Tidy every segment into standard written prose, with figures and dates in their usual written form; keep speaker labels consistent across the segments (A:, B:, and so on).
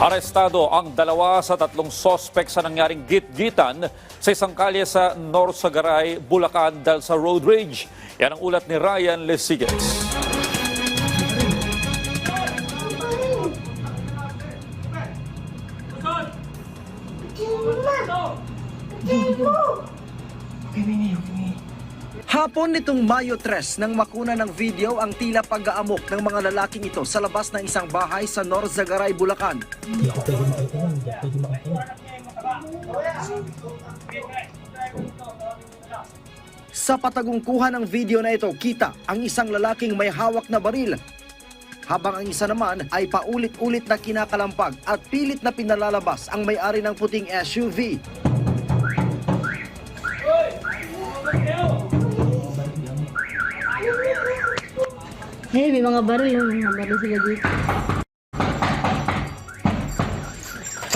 A: Arestado ang 2 sa 3 sospek sa nangyaring git-gitan sa isang kalye sa Norsagaray, Bulacan dahil sa road rage. Yan ang ulat ni Ryan Lesiges.
B: Hapon nitong Mayo 3 nang makuna ng video ang tila pag-aamok ng mga lalaking ito sa labas ng isang bahay sa Norsagaray, Bulacan.
C: Hindi ako pwede makatulong, hindi ako pwede makatulong.
B: Sa patagungkuhan ng video na ito, kita ang isang lalaking may hawak na baril. Habang ang isa naman ay paulit-ulit na kinakalampag at pilit na pinalalabas ang may-ari ng puting SUV.
D: Hey, may mga baril sila dito.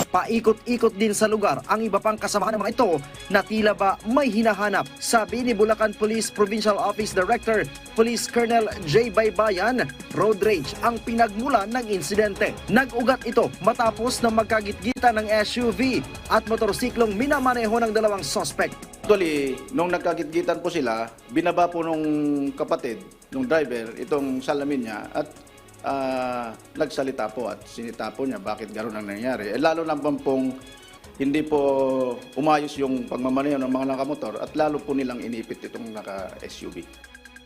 B: Paikot-ikot din sa lugar ang iba pang kasamahan ng mga ito na tila ba may hinahanap. Sabi ni Bulacan Police Provincial Office Director, Police Colonel J. Baybayan, road rage ang pinagmulan ng insidente. Nag-ugat ito matapos na magkagitgitan ng SUV at motorsiklong minamaneho ng 2 sospek.
E: Actually, nung nagkagitgitan po sila, binaba po nung kapatid, nung driver, itong salamin niya at nagsalita po at sinita po niya bakit gano'n ang nangyari. Lalo lang pong hindi po umayos yung pagmamaneho ng mga nakamotor at lalo po nilang inipit itong naka-SUV.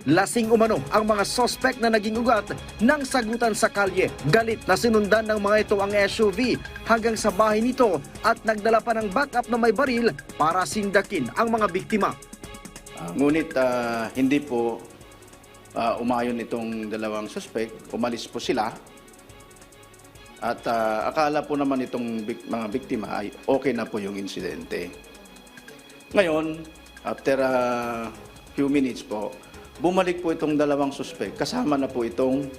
B: Lasing umano ang mga sospek na naging ugat ng sagutan sa kalye. Galit na sinundan ng mga ito ang SUV hanggang sa bahay nito at nagdala pa ng backup na may baril para sindakin ang mga biktima.
E: Ngunit hindi po umayon itong 2 suspect, umalis po sila at akala po naman itong mga biktima ay okay na po yung insidente. Ngayon, after few minutes po, bumalik po itong 2 suspect, kasama na po itong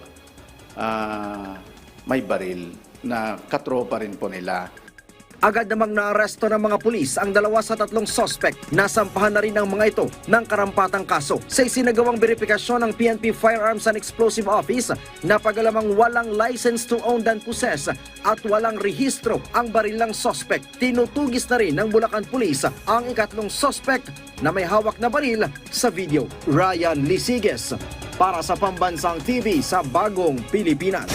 E: may baril na katropa rin po nila.
B: Agad namang naaresto ng mga pulis ang 2 sa 3 sospek. Nasampahan na rin ang mga ito ng karampatang kaso. Sa isinagawang verifikasyon ng PNP Firearms and Explosive Office, napagalamang walang license to own and possess at walang rehistro ang baril ng sospek. Tinutugis na rin ng Bulacan Police ang ikatlong sospek na may hawak na baril sa video. Ryan Lesiges para sa Pambansang TV sa Bagong Pilipinas.